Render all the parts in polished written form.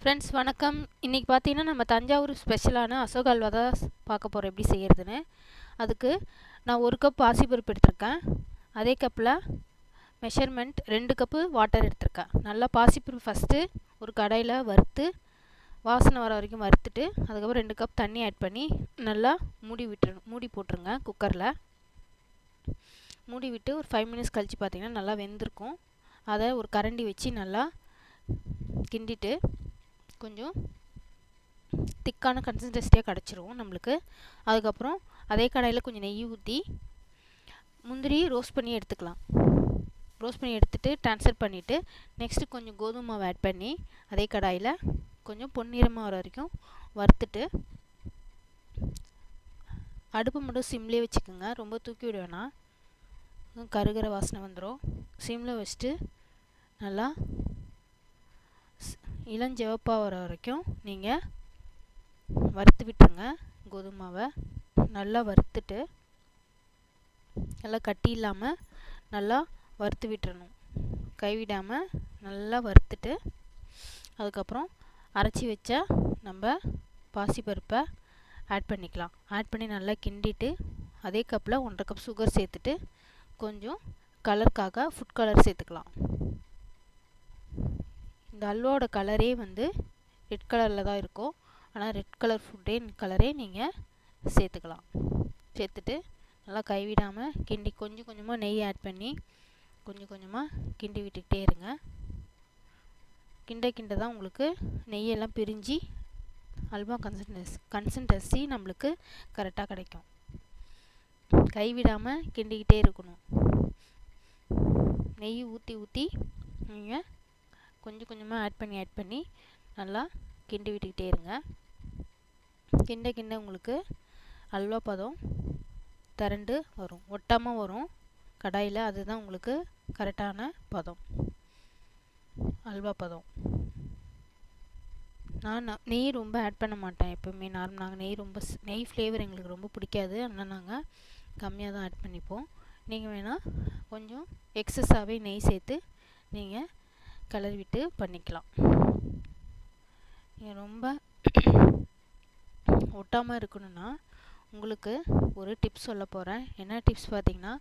Friends வணக்கம். இன்றைக்கி பார்த்தீங்கன்னா நம்ம தஞ்சாவூர் ஸ்பெஷலான அசோக அல்வா தான் பார்க்க போகிறோம் எப்படி செய்கிறதுன்னு. அதுக்கு நான் 1 கப் பாசிப்பருப்பு எடுத்திருக்கேன். அதே கப்பில் மெஷர்மெண்ட் 2 கப்பு வாட்டர் எடுத்திருக்கேன். நல்லா பாசிப்பருப்பு ஃபஸ்ட்டு ஒரு கடாயில் வறுத்து வாசனை வர வரைக்கும் வறுத்துட்டு அதுக்கப்புறம் 2 கப் தண்ணி ஆட் பண்ணி நல்லா மூடி போட்டுருங்க. குக்கரில் மூடி விட்டு ஒரு 5 மினிட்ஸ் கழித்து பார்த்தீங்கன்னா நல்லா வெந்திருக்கும். அதை ஒரு கரண்டி வச்சு நல்லா கிண்டிட்டு கொஞ்சம் திக்கான கன்சிஸ்டன்சியாக கிடச்சிரும் நம்மளுக்கு. அதுக்கப்புறம் அதே கடாயில் கொஞ்சம் நெய் ஊற்றி முந்திரி ரோஸ்ட் பண்ணி எடுத்துக்கலாம். ரோஸ்ட் பண்ணி எடுத்துகிட்டு ட்ரான்ஸ்ஃபர் பண்ணிவிட்டு நெக்ஸ்ட்டு கொஞ்சம் கோதுமை மாவு ஆட் பண்ணி அதே கடாயில் கொஞ்சம் பொன்னிறமாக வர வரைக்கும் வறுத்துட்டு அடுப்பு மட்டும் சிம்லேயே வச்சுக்கோங்க. ரொம்ப தூக்கி விட வேணாம், கருகிற வாசனை வந்துடும். சிம்மில் வச்சுட்டு நல்லா இளஞ்சிவப்பாக வர வரைக்கும் நீங்கள் வறுத்து விட்டுருங்க. கோதுமை மாவை நல்லா வறுத்துட்டு நல்லா கட்டி இல்லாமல் நல்லா வறுத்து விட்டுறணும். கைவிடாமல் நல்லா வறுத்துட்டு அதுக்கப்புறம் அரைச்சி வச்ச நம்ம பாசிப்பருப்பை ஆட் பண்ணிக்கலாம். ஆட் பண்ணி நல்லா கிண்டிட்டு அதே கப்பில் 1.5 கப் சுகர் சேர்த்துட்டு கொஞ்சம் கலருக்காக ஃபுட் கலர் சேர்த்துக்கலாம். இந்த அல்வாவோட கலரே ரெட் கலரில் தான் இருக்கும். ஆனால் ரெட் கலர் ஃபுட்டே கலரே நீங்கள் சேர்த்துக்கலாம். சேர்த்துட்டு நல்லா கைவிடாமல் கிண்டி கொஞ்சம் கொஞ்சமாக நெய் ஆட் பண்ணி கொஞ்சம் கொஞ்சமாக கிண்டி விட்டுக்கிட்டே இருங்க. கிண்ட தான் உங்களுக்கு நெய்யெல்லாம் பிரிஞ்சு அல்வா கன்சிஸ்டன்சி நம்மளுக்கு கரெக்டாக கிடைக்கும். கைவிடாமல் கிண்டிக்கிட்டே இருக்கணும். நெய் ஊற்றி நீங்கள் கொஞ்சம் கொஞ்சமாக ஆட் பண்ணி நல்லா கிண்டி விட்டுக்கிட்டே இருங்க. கிண்ட உங்களுக்கு அல்வா பதம் திரண்டு வரும், ஒட்டாமல் வரும் கடாயில். அதுதான் உங்களுக்கு கரெக்டான பதம், அல்வா பதம். நான் நெய் ரொம்ப ஆட் பண்ண மாட்டேன் எப்போவுமே. நாங்கள் நெய் ஃப்ளேவர் எங்களுக்கு ரொம்ப பிடிக்காது. ஆனால் நாங்கள் கம்மியாக தான் ஆட் பண்ணிப்போம். நீங்கள் வேணால் கொஞ்சம் எக்ஸஸாகவே நெய் சேர்த்து நீங்கள் கலர் விட்டு பண்ணிக்கலாம். ரொம்ப ஒட்டாமல் இருக்கணும்னா உங்களுக்கு ஒரு டிப்ஸ் சொல்ல போகிறேன். என்ன டிப்ஸ் பார்த்தீங்கன்னா,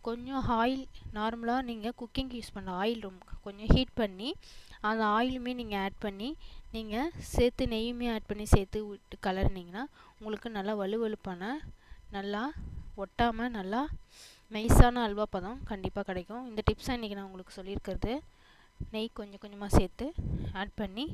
கொஞ்சம் ஆயில் நார்மலாக நீங்கள் குக்கிங்க்கு யூஸ் பண்ண ஆயில் கொஞ்சம் ஹீட் பண்ணி அந்த ஆயிலுமே நீங்கள் ஆட் பண்ணி நீங்கள் சேர்த்து நெய்யுமே ஆட் பண்ணி சேர்த்து விட்டு கலர்னிங்கன்னா உங்களுக்கு நல்லா வலுவலுப்பான நல்லா ஒட்டாமல் நல்லா நைஸான அல்வா பதம் கண்டிப்பாக கிடைக்கும். இந்த டிப்ஸை இன்றைக்கி நான் உங்களுக்கு சொல்லியிருக்கிறது. நெய் கொஞ்சம் கொஞ்சமாக சேர்த்து ஆட் பண்ணி